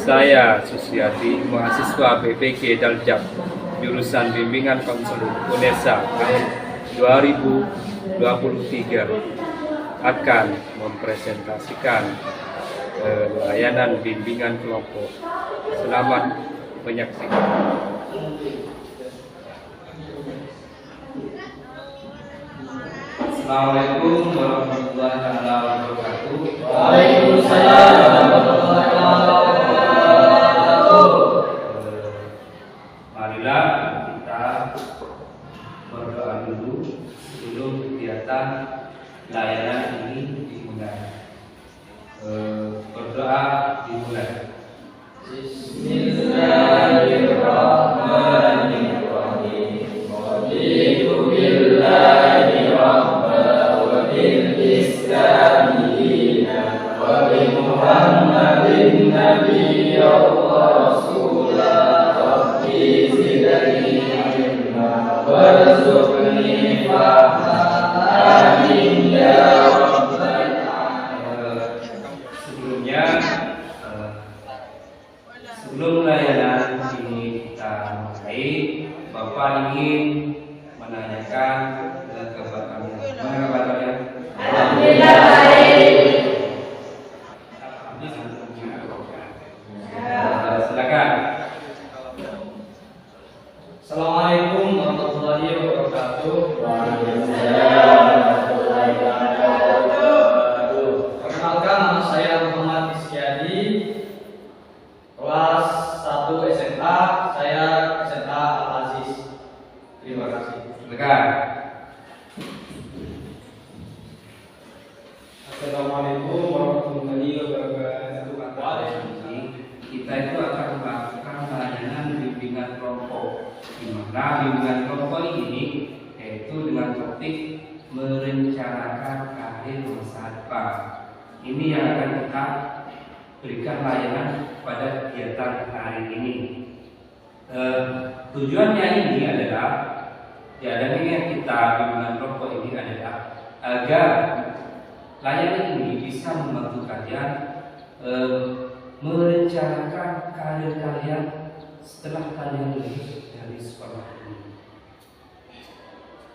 Saya Susiati, mahasiswa PPG Daljak, jurusan Bimbingan Konseling UNESA tahun 2023 akan mempresentasikan layanan bimbingan kelompok. Selamat menyaksikan. Assalamualaikum warahmatullahi wabarakatuh. Waalaikumsalam warahmatullahi wabarakatuh. Marilah kita berdoa dulu sebelum kegiatan layanan ini dimulai. Berdoa dimulai. Bismillahirrahmanirrahim. Raditu billahi rabba wa bil islami dinan wa bi Muhammadin nabiyyan wa rasulah. Rabbi zidni ilma warzuqni fahma. Amin ya rabbal alamin. Sebelum layanan ini kita mulai, Bapak ingin menanyakan kabar kalian. Mana kabar kalian? Alhamdulillah baik. Silakan. Assalamualaikum warahmatullahi wabarakatuh. Waalaikumsalam warahmatullahi wabarakatuh. Perkenalkan, nama saya Muhammad Isyadi, kelas 1 SMA. Saya SMA Al-Aziz. Terima kasih. Silakan. Assalamualaikum warahmatullahi wabarakatuh. Kita itu akan melakukan layanan bimbingan kelompok, di mana bimbingan kelompok ini yaitu dengan topik merencanakan karir masa depan. Ini yang akan kita berikan layanan pada kegiatan hari ini. Tujuannya ini adalah diadakannya kita bimbingan kelompok ini adalah agar layanan ini bisa membantu kalian merencanakan karir kalian setelah kalian lulus dari sekolah ini.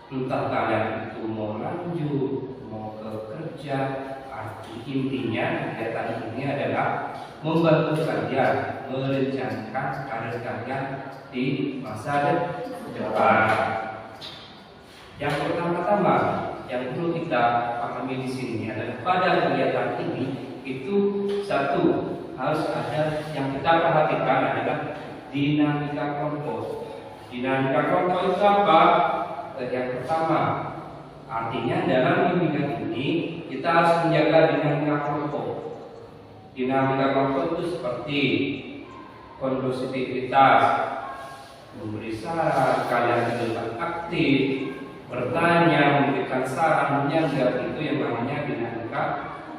Entah kalian itu mau lanjut, mau ke kerja, intinya kegiatan ini adalah membantu kalian merencanakan karir kalian di masa depan. Yang pertama-tama yang perlu kita pahami di sini adalah pada kegiatan ini itu satu, harus ada yang kita perhatikan adalah dinamika kelompok. Dinamika kelompok itu apa? Yang pertama, artinya dalam bimbingan ini kita harus menjaga dinamika kelompok. Dinamika kelompok itu seperti kondusivitas, memberi saran, kalian terlibat aktif, bertanya, memberikan saran, menyanggah, itu yang namanya dinamika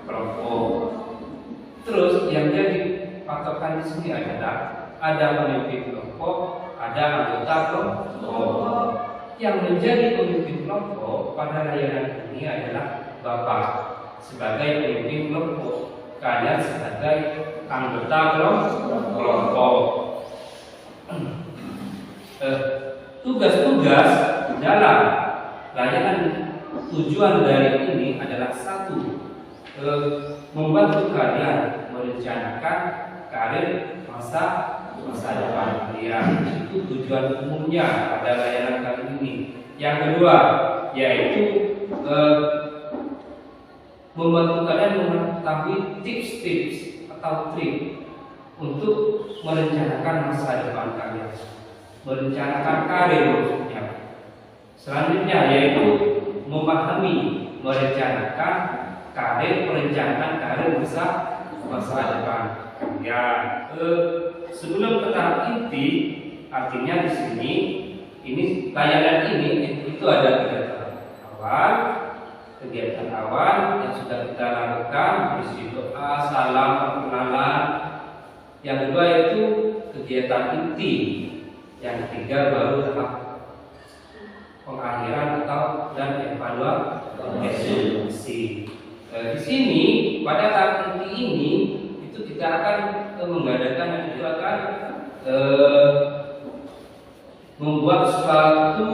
kelompok. Terus yang jadi patokan di sini adalah ada pemimpin kelompok, ada anggota kelompok. Yang menjadi pemimpin kelompok pada layanan ini adalah Bapak sebagai pemimpin kelompok, kalian sebagai anggota kelompok. Tugas-tugas dalam layanan tujuan dari ini adalah satu, membantu kalian merencanakan karir masa depan kalian. Itu tujuan umumnya pada layanan kali ini. Yang kedua yaitu membantu kalian mengetahui tips-tips atau trik untuk merencanakan masa depan kalian, merencanakan karir maksudnya. Selanjutnya yaitu memahami, merencanakan karir, perencanaan karir masa depan. Ya, sebelum ke tahap inti, artinya di sini ini layanan ini itu ada kegiatan awal yang sudah kita lakukan, berisi doa, salam, perkenalan. Yang kedua itu kegiatan inti. Yang ketiga baru tahap pengakhiran atau dan evaluasi. Di sini pada tahap inti ini itu kita akan mengadakan dan itu akan membuat suatu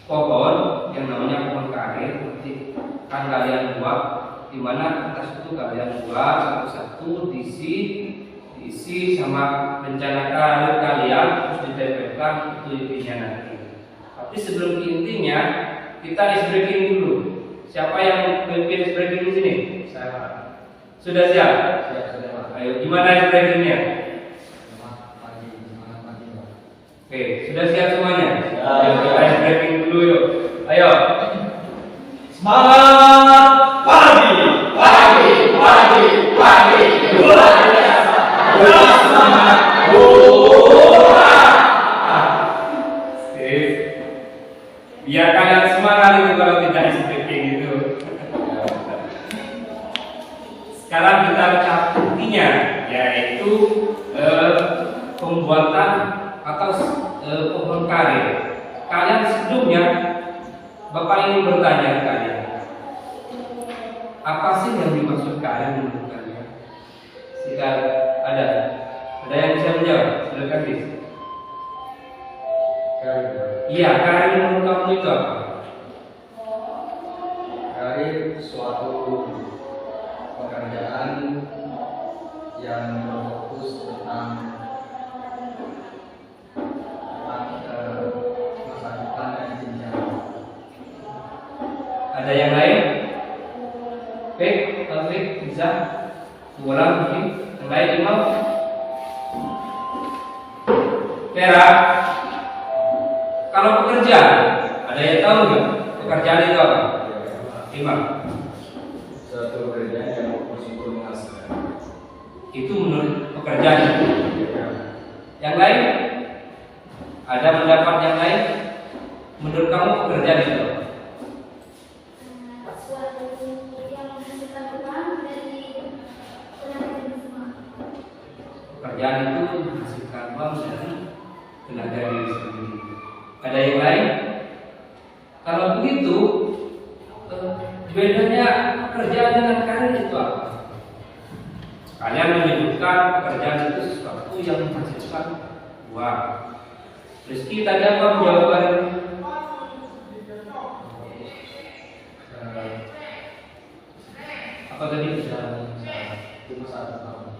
pohon yang namanya pohon karir. Nanti akan kalian buat, di mana atas itu kalian buat satu-satu diisi sama rencana karir kalian, terus ditempelkan itu intinya nanti. Tapi sebelum intinya kita ice breaking dulu. Siapa yang memimpin ice breaking di sini? Saya. Sudah siap? Siap, sudah, Pak. Ayo, gimana ice breakingnya? Semangat pagi, Pak. Oke, sudah siap semuanya? Siap. Ayo kita ice breaking dulu yuk. Ayo. Semangat pagi. Pagi, pagi, pagi, luar biasa. Semangat. Sip. Biar kalian semangat itu kalau tidak ice breaking itu. Sekarang kita lihat intinya, yaitu pembuatan atau pohon karir. Kalian sebelumnya, Bapak ingin bertanya ke kalian, apa sih yang dimaksud karir menurut kalian? Jika ada yang bisa menjawab, silakan bis. Iya, karir menurut kamu itu apa? Karir suatu pekerjaan yang berfokus tentang masa depan dan jenjang. Ada yang lain? Oke, Taufik bisa ulang mungkin. Yang lain Imam? Vera, kalau pekerjaan, ada yang tahu nggak pekerjaan itu apa? Imam, Suatu pekerjaan yang fokus untuk menghasilkan. itu menurut pekerjaan. Yang lain? Ada pendapat yang lain? Menurut kamu pekerjaan itu apa? Suatu yang menghasilkan uang dari tenaga diri semua. Pekerjaan itu menghasilkan uang dari tenaga diri sendiri. Ada yang lain? Kalau begitu, bedanya pekerjaan dengan karir itu apa? Kalian menyebutkan pekerjaan itu sesuatu yang menghasilkan uang. Rizky tadi apa jawaban? Apa tadi? Itu masa depan.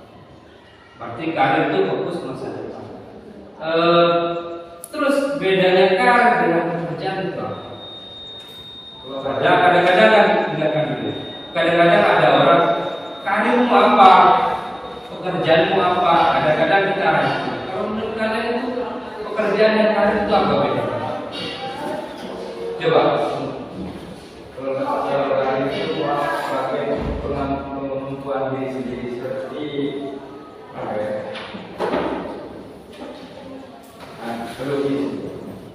Berarti karir itu fokus masa depan. Terus bedanya karir dengan pekerjaan itu apa? Ya, kadang-kadang kan dengarkan dulu. Kadang-kadang ada orang karirmu apa, pekerjaanmu apa. Kadang-kadang kita ragu. Kalau menurut kalian itu pekerjaan dan karir itu apa bedanya? Coba. Kalau karir itu sebagai pengembangan diri sendiri seperti pelukis.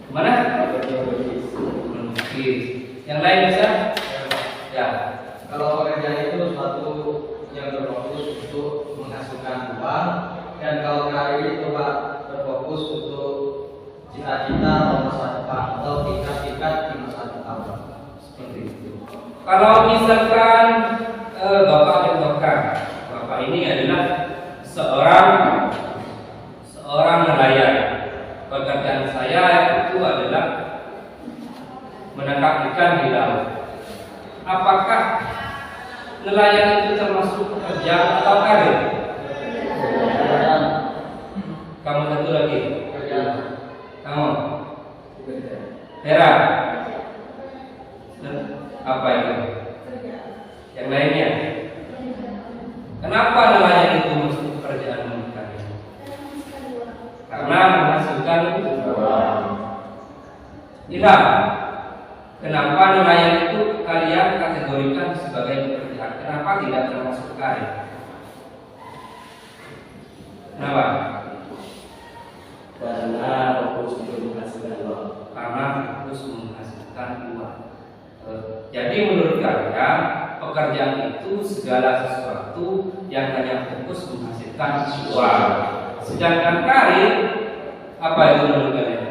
Mana? Pelukis. Melukis. Yang lain bisa? Ya. Kalau pekerjaan itu suatu yang berfokus untuk menghasilkan uang, dan kalau karir itu Pak berfokus untuk cita-cita atau masa depan atau tingkat-tingkat di masa depan. Seperti itu. Kalau misalkan Bapak contohkan, Bapak ini adalah seorang nelayan. Pekerjaan saya itu adalah menangkap ikan di laut. Apakah nelayan itu termasuk pekerjaan atau karir? Kamu satu lagi. Kamu. Hera. Apa itu? Yang lainnya. Kenapa nelayan itu masuk pekerjaan menurut kalian? Karena menghasilkan uang. Ilham. Kenapa nelayan itu kalian kategorikan sebagai pekerjaan? Kenapa tidak termasuk karir? Kenapa? Karena fokus untuk menghasilkan uang. Karena fokus menghasilkan uang. Jadi menurut kalian pekerjaan itu segala sesuatu yang hanya fokus menghasilkan uang. Sedangkan karir apa itu menurut kalian?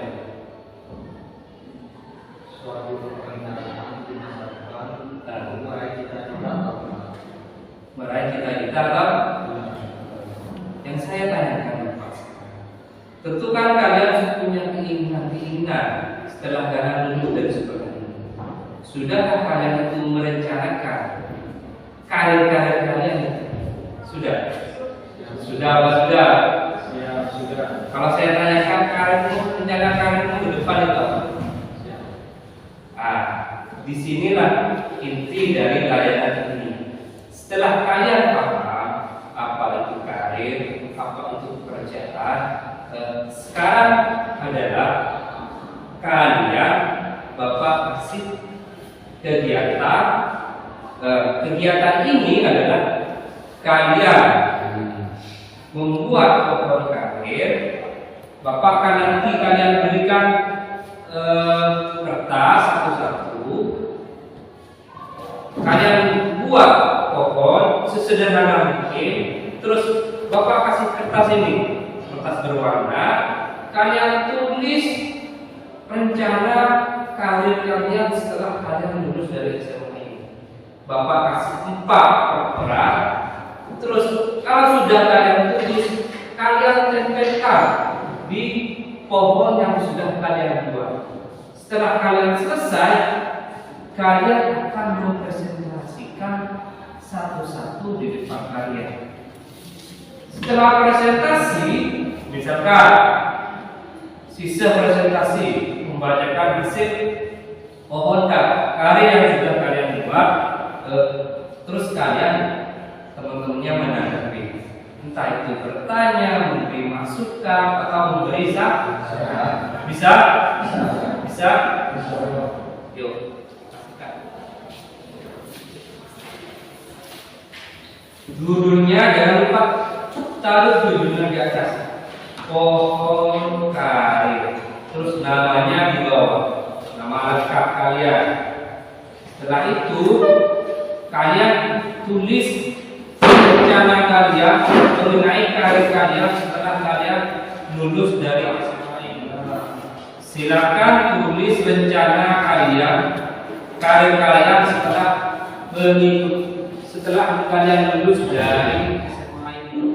Suatu pekerjaan di masa depan meraih cita-cita atau meraih cita-cita atau yang saya tanyakan Bapak. Tentu kan kalian punya keinginan setelah kalian lulus dari sekolah ini. Sudahkah kalian itu merencanakan karir-karir kalian? Sudah? Sudah apa sudah? Ya, sudah. Kalau saya tanyakan karirmu, rencana karirmu ke depan itu apa? Disinilah inti dari layanan ini. Setelah kalian paham apa itu karir, apa itu pekerjaan, sekarang adalah kalian Bapak kasih kegiatan. Kegiatan ini adalah kalian membuat program karir. Bapak akan nanti kalian berikan kertas satu-satu. Kalian buat pohon sesederhana mungkin. Terus Bapak kasih kertas ini, kertas berwarna. Kalian tulis rencana karir kalian setelah kalian lulus dari SMA ini. Bapak kasih 4 perperan. Terus kalau sudah kalian tulis, kalian tempelkan di pohon yang sudah kalian buat. Setelah kalian selesai, kalian akan mempresentasikan satu-satu di depan kalian. Setelah presentasi, misalkan sisa presentasi membacakan hasil pohon karya yang sudah kalian buat, terus kalian teman-temannya menanggapi, entah itu bertanya, memberi masukan atau memberi saran. Bisa? Bisa? Yuk. Judulnya jangan lupa taruh judulnya di atas. Pohon karir. Terus namanya di bawah. Nama lengkap kalian. Setelah itu kalian tulis rencana kalian mengenai karir kalian setelah kalian lulus dari SMA ini. Silakan tulis rencana kalian, karir kalian setelah kalian lulus dari SMA ini.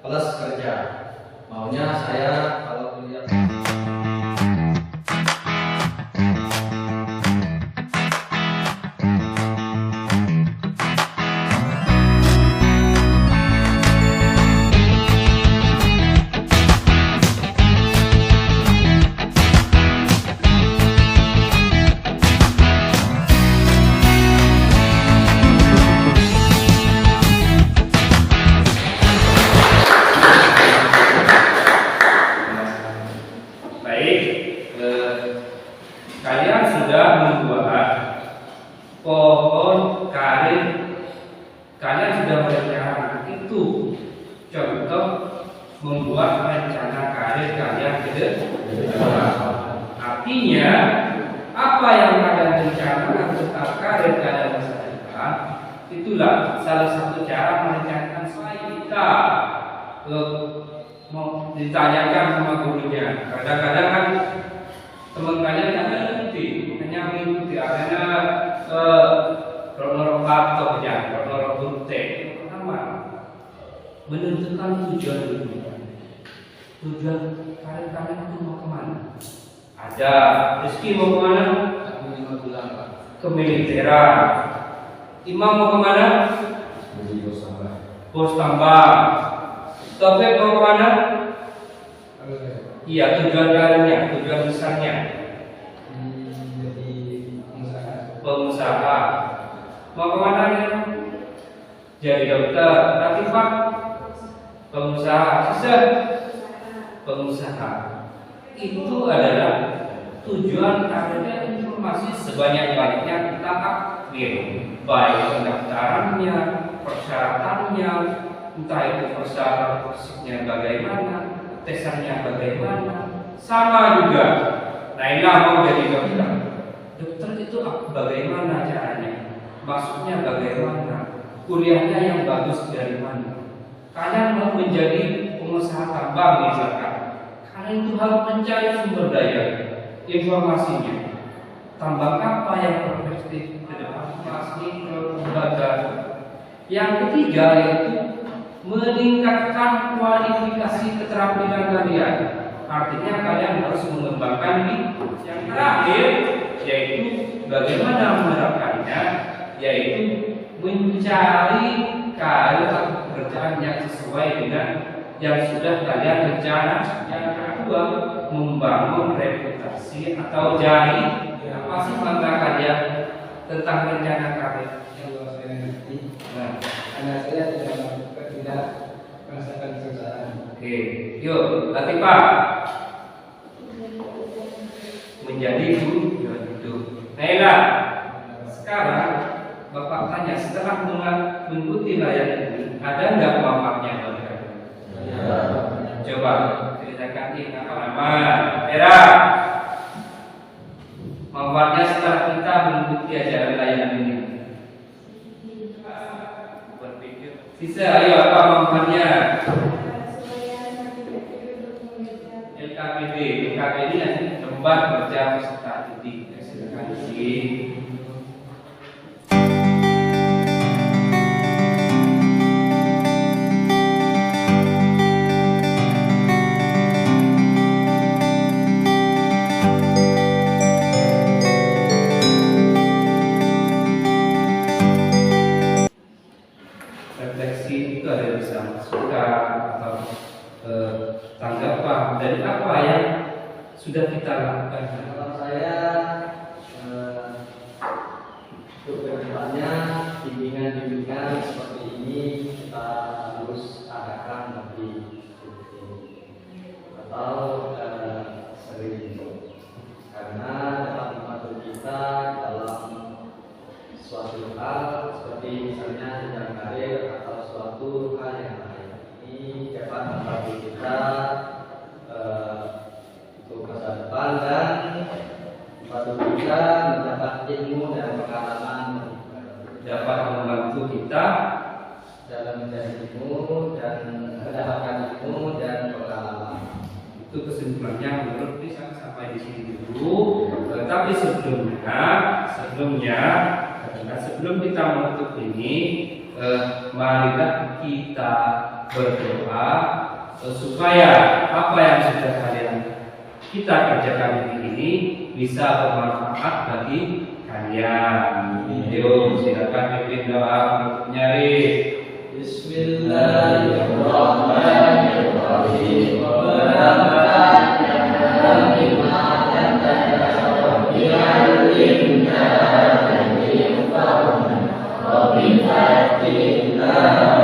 Plus kerja. Maunya saya kalau kuliah kalian sudah membuat pohon karir, kalian sudah merencanakan itu. Contoh membuat rencana karir kalian ke depan. Artinya apa yang kalian rencanakan tentang karir kalian masa depan Itulah salah satu cara merencanakan supaya kita mau ditanyakan sama gurunya. Kadang-kadang kan teman kalian hanya mengikuti adanya kronologi, pertama menentukan tujuan hidup. Tujuan kalian itu mau kemana? Ada Rizky mau kemana? Aku 5 bulan Pak. Ke militeran. Imam mau kemana? Jadi Bos tambah. Taufik mau kemana? Iya, tujuan karirnya, tujuan besarnya. Jadi Pengusaha. Mau kemana ya? Jadi dokter. Tapi Pak, pengusaha. Sisa pengusaha. Itu adalah tujuan karirnya. Informasi sebanyak-banyaknya kita ambil, baik pendaftarannya, persyaratannya, entah itu persyaratan fisiknya bagaimana, tesannya bagaimana, sama juga. Naila mau jadi dokter. Dokter itu bagaimana caranya? Maksudnya bagaimana? Kuliahnya yang bagus dari mana? Kalian mau menjadi pengusaha tambang misalkan, kalian itu harus mencari sumber daya informasinya. Tambang apa yang perspektif ke depan masih lembaga. Yang ketiga yaitu meningkatkan kualifikasi keterampilan kalian. Artinya kalian harus mengembangkan diri. Yang terakhir yaitu bagaimana menerapkannya, yaitu mencari karir atau pekerjaan yang sesuai dengan yang sudah kalian rencana. Yang kedua, membangun reputasi atau jari. Apa sih bangga kalian tentang rencana karir? kalau saya ngerti, Nah, anak saya tidak merasakan kesusahan. oke, yuk, Latifah menjadi guru hidup. Naila, sekarang Bapak tanya, setelah mengikuti layanan ini, ada nggak manfaatnya bagi kalian? Coba ceritakan ini apa-apa. Era, manfaatnya setelah kita mengikuti ajaran layanan ini. Berpikir. Sisa, ayo apa manfaatnya? LKPD nanti lembar kerja peserta didik. Silakan isi. Refleksi itu ada bisa suka atau tanggapan dari apa yang sudah kita lakukan. Kalau saya untuk kedepannya bimbingan seperti ini kita harus adakan lebih rutin atau sering, karena dapat membantu kita dalam suatu hal seperti misalnya jenjang karir atau suatu hal yang lain. Ini dapat membantu kita untuk masa depan dan membantu kita mendapat ilmu dan pengalaman, Dapat membantu kita dalam mencari ilmu dan mendapatkan ilmu dan pengalaman. itu kesimpulannya menurut bisa sampai di sini dulu. Tetapi sebelumnya sebelum kita menutup ini, marilah kita berdoa supaya apa yang sudah kita kerjakan ini bisa bermanfaat bagi kalian. Yuk, silakan pimpin doa untuk nyari. Bismillahirrahmanirrahim. Bismillahirrahmanirrahim.